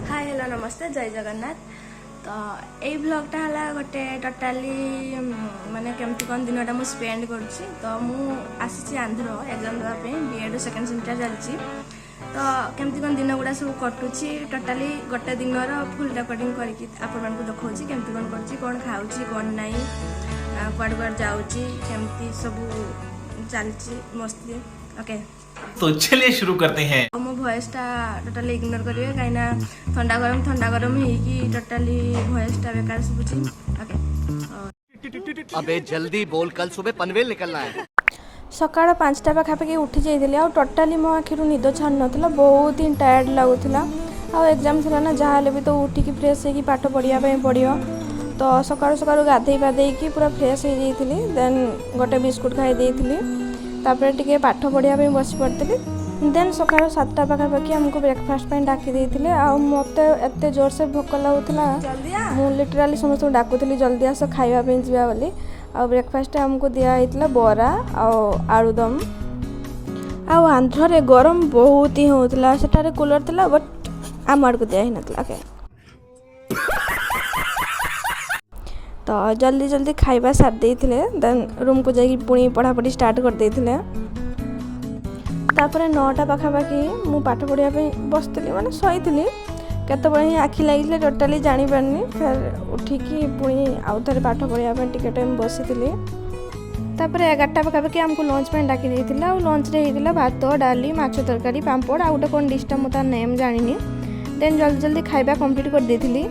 Hi hello नमस्ते जय जगन्नाथ। तो यही ब्लॉगटा है गोटे टोटाली माने केमती कौन दिनटा मुझे स्पेंड करुँची। तो मुझे आंध्र एग्जाम देवाई B.Ed सेकेंड सेमिस्टर चलती। तो केमती कौन दिन गुड़ा सब कटुची टोटाली गोटे दिन फुल रेकर्डिंग करके देखा केमती कौन कौन खाऊँ कौन ना कुआड़ कुआड़ जाऊँगी केमती सब चलती मस्ती। ओके तो चलिए शुरू करते हैं। मो वॉइसटा टोटाली इग्नोर करेंगे कहीं ठंडा गरम होगी टोटाली वॉइसटा बेकार सुबुची। ओके अबे जल्दी बोल, कल सुबह पनवेल निकलना है। सकाळ 5टा पाखापाखि उठी जाइली आ टोटाली मो आखिर निद छाड़ नाला बहुत ही टायर्ड लगुला। आ एग्जाम थी ना जहाँ भी तो उठिकी फ्रेश होगी पाठ पढ़िया पड़ो। तो सकाळु सकाळु गाधई पाधेकी पूरा फ्रेश हो जाइली। देन गोटे बिस्कुट खाई तापर टिके पाठ पढ़िया बस पड़ी। देन सकाळ 7टा पाखापाखि आमको ब्रेकफास्ट डाकी देते। आ मत एत जोर से भोक लगुला मु लिटराली समस्त डाकुली जल्दी आस खावाई जावा बोली। आ ब्रेकफास्ट आमको दिखाई बरा आलुदम। आंध्र रे गरम बहुत ही होता सेठारे कूलर था बट आम आड़ को दिखाई ना। तो जल्दी जल्दी खाइबा सार देते। देन रूम को जाकि पुणी पढ़ापढ़ी स्टार्ट कर देते। तापर 9टा पाखापाखि मु पाठ पढ़िया बसती माने शोली केत आखि लगे टोटाली जानी पारनी। फिर उठिकी पुणी आउ थे पाठ पढ़िया टिके टाइम बसी। तापर 11टा पाखापाखि आमको लंच पे डाकी देते। आ लंच रे होता भात डाली माछ तरकारी पांपड़ आ गोटे कौन डिशटा मुझे नेम जानी। देन जल्दी जल्दी खाइबा कंप्लीट कर देती।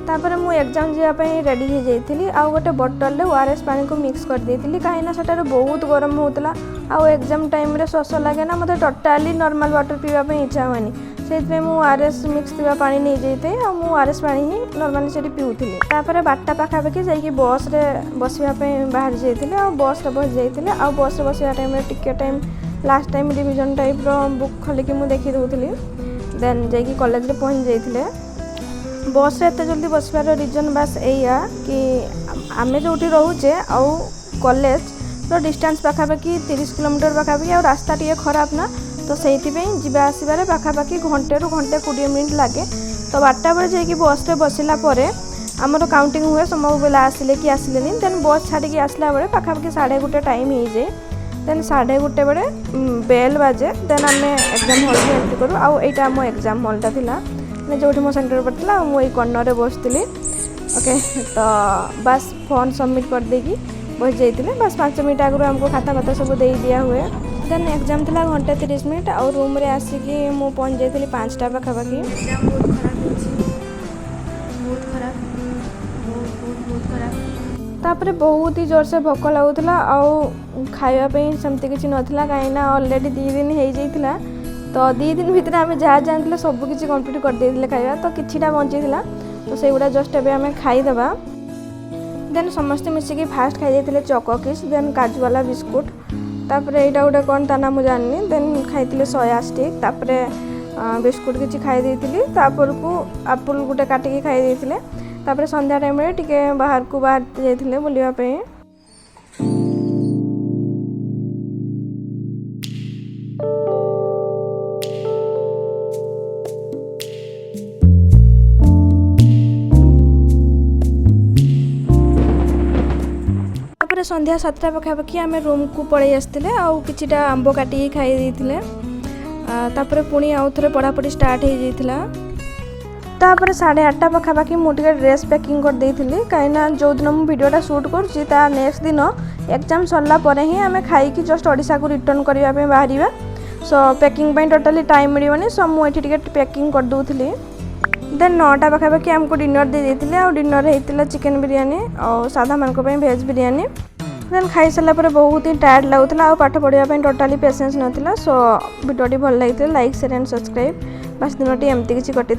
तापर मु एग्जाम जावाई रेडी हो जाइली। आ गोटे बोतल ORS पानी को मिक्स कर देती कहीं सेटार बहुत गरम होता। आ एग्जाम टाइम रे शोष लगे ना मत टोटाली नॉर्मल वाटर पीवाई इच्छा हुए से ORS मिक्स थी पानी नहीं जाते ORS पानी ही नॉर्मली से पीऊली। तापर 12टा पाखापाखि जाकि बस रे बसवाई बाहर जाइए आ बस रे बस जाइए। आ बस रे बसवा टाइम टिके time last time revision type book खोलिकी मुझे देखी दूसरी। देन जाकि कॉलेज रे पहुँच जाइए। बस रे एत जल्दी बसवार रिजन बास एया कि आमे जो रोचे आउ कॉलेज रो डिस्टेंस पाखापाखि 30 किलोमीटर पाखापाखि आ रास्ता टे खराब ना। तो से जा आसबार पाखापाखि घंटे रू घंटे 20 मिनट लगे। तो 12टा बेले जाकि बस रे बसला आमर काउंटिंग हुए समय बेला आसिले कि आसिले। देन बस छाड़ी आसला बेले पाखापाखि 1:30 टाइम हो जाए। देन 1:30 बेले बेल बाजे। देन आम एग्जाम हॉल को एंट्री करूँ। आईटा आम एग्जाम हॉलटा था जो मो सेंटर पड़ता मुझे कर्णर बसती। ओके तो बस फोन सबमिट कर देगी बस जाइए। बस 5 मिनट आगु आमको खाता खाता सब दे दिया हुए। देन एग्जाम था घंटे 30 मिनट आ रूम रे आसिकी मु पहुँच जाइली 5टा पाखापाखि। एग्जाम बहुत खराब बहुत खराब। तापर बहुत ही जोर से भोक लगुला खावाई सेमती किसी नाला कहीं अलरेडी 2 दिन हो जाता। तो 2 दिन भितर आम जहाँ जानते सबकि कम्प्लीट कर देते खाଇବା। तो किछिटा बची तो से गुड़ा जस्ट एवं आम खाईदेवा। देन समस्ते मिसिकी फास्ट खाई देते चको किस। देन काजू वाला बिस्कुट। तापर यहाँ गोटे कौन ता ना मुझे जानी। देन खाई सोया स्टिक। तापर बिस्कुट किसी खाई देती। तापर को आपुल गोटे काटिकी खाई देते। तापर संध्या टाइम रे टिके बाहर को बाहर जाइए बुलावाई। संध्या 7टा पाखापाखि आम रूम को पड़े आसते आउ किछिटा आंब काटिकी खाई देते। तापर पुणी आउ थे पढ़ापढ़ी स्टार्ट हो जाइला। तापर 8:30 पाखापाखि मुझे ड्रेस पैकिंग कर देती कहीं जो दिन मुझे वीडियोटा शूट कर नेक्स्ट दिन एग्जाम सरला परे ही आम खाई जस्ट ओडिशा को रिटर्न करने बाहर। सो पैकिंग टोटाली टाइम मिलनी। सो मुझे पैकिंग कर दूसरी। देन 9टा पाखापाखि आमको डिनर दे देते। आ डिनर होता चिकेन बिरियानी और साधा मानक भेज बिरियानी। देन खाई सारा बहुत ही टायर्ड लगुला पाठ पढ़ाई टोटाली पेसेंस नाला। सो वीडियोटी भल लगी लाइक शेयर एंड सब्सक्राइब। बस दिनटी एमती किसी कटी।